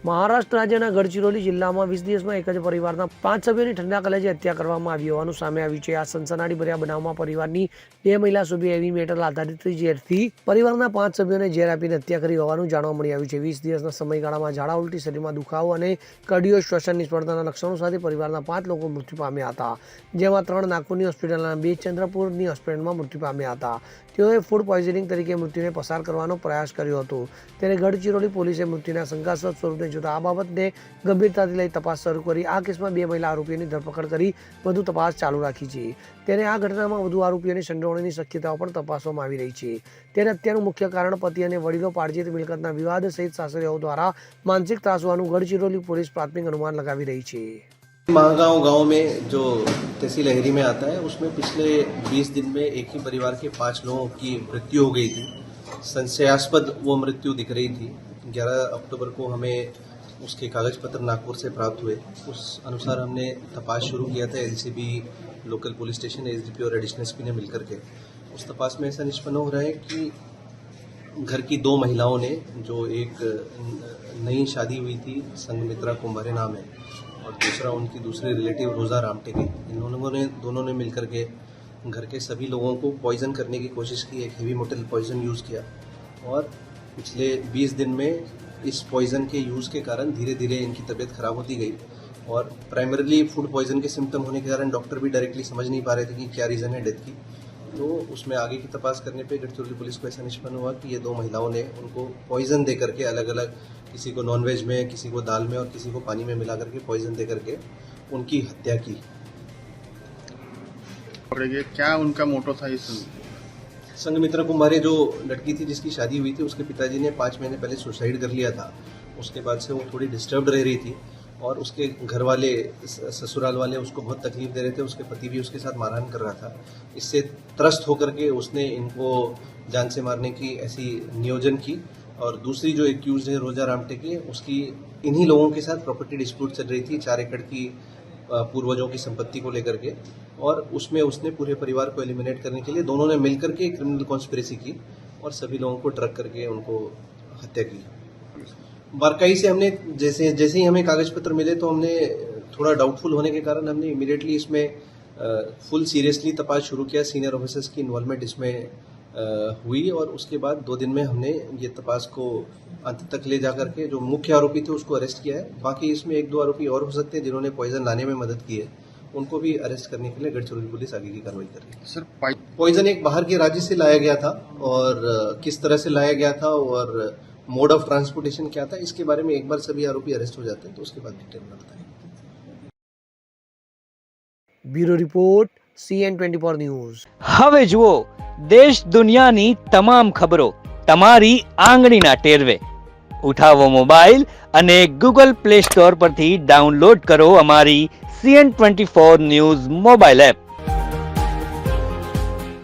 મહારાષ્ટ્ર રાજ્યના ગડચિરોલી જિલ્લામાં 20 દિવસમાં એક જ પરિવારના 5 સભ્યોની ઠંડા કલેજે હત્યા કરવામાં આવી હોવાનું સામે આવ્યું છે। આ સનસનાટીભર્યા બનાવમાં પરિવારની 2 મહિલા સુધી હેવી મેટલ આધારિત ઝેરથી પરિવારના 5 સભ્યોને ઝેર આપીને હત્યા કરી હોવાનું જાણવા મળી આવ્યું છે। 20 દિવસના સમયગાળામાં ઝાડા ઉલટી, શરીરમાં દુખાવો અને કાર્ડિયો શ્વસન નિષ્ફળતાના લક્ષણો સાથે પરિવારના 5 લોકો મૃત્યુ પામ્યા હતા, જેમાં 3 નાગપુરની હોસ્પિટલ અને 2 ચંદ્રપુરની હોસ્પિટલમાં મૃત્યુ પામ્યા હતા। તેઓએ ફૂડ પોઈઝનિંગ તરીકે મૃત્યુને પસાર કરવાનો પ્રયાસ કર્યો હતો। ત્યારે ગડચિરોલી પોલીસે મૃત્યુના શંકાસ્પદ સ્વરૂપને જોતા આ બાબતને ગંભીરતાથી લઈ તપાસ શરૂ કરી આ કેસમાં 2 મહિલા આરોપીઓની ધરપકડ કરી વધુ તપાસ ચાલુ રાખી છે। ત્યારે આ ઘટનામાં વધુ આરોપીઓની સંડોવણીની શક્યતાઓ પણ તપાસવામાં આવી રહી છે। ત્યારે હત્યાનું મુખ્ય કારણ પતિ અને વડીલો પાર્જિત મિલકતના વિવાદ સહિત સાસરીયાઓ દ્વારા માનસિક ત્રાસ હોવાનું ગડચિરોલી પોલીસ પ્રાથમિક અનુમાન लगावी रही है। महागांव गांव में जो तहसील लहरी में आता है उसमें पिछले 20 दिन में एक ही परिवार के 5 लोगों की मृत्यु हो गई थी। संशयास्पद वो मृत्यु दिख रही थी। 11 अक्टूबर को हमें उसके कागज पत्र नागपुर से प्राप्त हुए। उस अनुसार हमने तपास शुरू किया था। LCB, local police station, SDP और एडिशनल एसपी ने मिलकर के उस तपास में ऐसा निष्पन्न हो रहा है कि घर की 2 महिलाओं ने, जो एक नई शादी हुई थी संगमित्रा कुंभारे नाम है और दूसरा उनकी दूसरे रिलेटिव रोजा रामटे के, इन दोनों ने मिलकर के घर के सभी लोगों को पॉइजन करने की कोशिश की। एक हेवी मेटल पॉइजन यूज़ किया और पिछले 20 दिन में इस पॉइजन के यूज़ के कारण धीरे धीरे इनकी तबीयत खराब होती गई और प्राइमरीली फूड पॉइजन के सिम्टम होने के कारण डॉक्टर भी डायरेक्टली समझ नहीं पा रहे थे कि क्या रीज़न है डेथ की। तो उसमें आगे की तपास करने पे गढ़चिरौली पुलिस को ऐसा निष्पन्न हुआ कि ये 2 महिलाओं ने उनको पॉइजन दे करके अलग अलग, किसी को नॉनवेज में, किसी को दाल में और किसी को पानी में मिला करके पॉइजन दे करके उनकी हत्या की। और ये क्या उनका मोटो था इस संगमित्रा कुंभारे जो लड़की थी जिसकी शादी हुई थी, उसके पिताजी ने 5 महीने पहले सुसाइड कर लिया था। उसके बाद से वो थोड़ी डिस्टर्ब्ड रह रही थी और उसके घर वाले, ससुराल वाले उसको बहुत तकलीफ दे रहे थे। उसके पति भी उसके साथ मारहान कर रहा था। इससे त्रस्त होकर के उसने इनको जान से मारने की ऐसी नियोजन की। और दूसरी जो एक्यूज है रोजा रामटे की, उसकी इन्हीं लोगों के साथ प्रॉपर्टी डिस्प्यूट चल रही थी 4 एकड़ की पूर्वजों की संपत्ति को लेकर के, और उसमें उसने पूरे परिवार को एलिमिनेट करने के लिए दोनों ने मिलकर के क्रिमिनल कॉन्स्पिरेसी की और सभी लोगों को ड्रग करके उनको हत्या की। बारकाई से हमने जैसे ही हमें कागज पत्र मिले तो हमने थोड़ा डाउटफुल होने के कारण हमने इमीडिएटली इसमें फुल सीरियसली तपास शुरू किया। सीनियर ऑफिसर्स की इन्वॉल्वमेंट इसमें हुई और उसके बाद 2 दिन में हमने ये तपास को अंत तक ले जा करके जो मुख्य आरोपी थे उसको अरेस्ट किया है। बाकी इसमें 1-2 आरोपी और हो सकते हैं जिन्होंने पॉइजन लाने में मदद की है, उनको भी अरेस्ट करने के लिए गढ़चिरौली पुलिस आगे की कार्रवाई कर रही है। सर पॉइजन एक बाहर के राज्य से लाया गया था और किस तरह से लाया गया था और मोड ऑफ ट्रांसपोर्टेशन क्या था, इसके बारे में एक बार सभी आरोपी अरेस्ट हो जाते हैं तो उसके बाद डिटेल में बताएंगे। Bureau report CN24 news. હવે જુઓ દેશ દુનિયાની તમામ ખબરો તમારી આંગળીના ટેરવે। ઉઠાવો મોબાઈલ અને ગૂગલ પ્લે સ્ટોર પરથી ડાઉનલોડ કરો અમારી CN24 ન્યૂઝ મોબાઈલ એપ।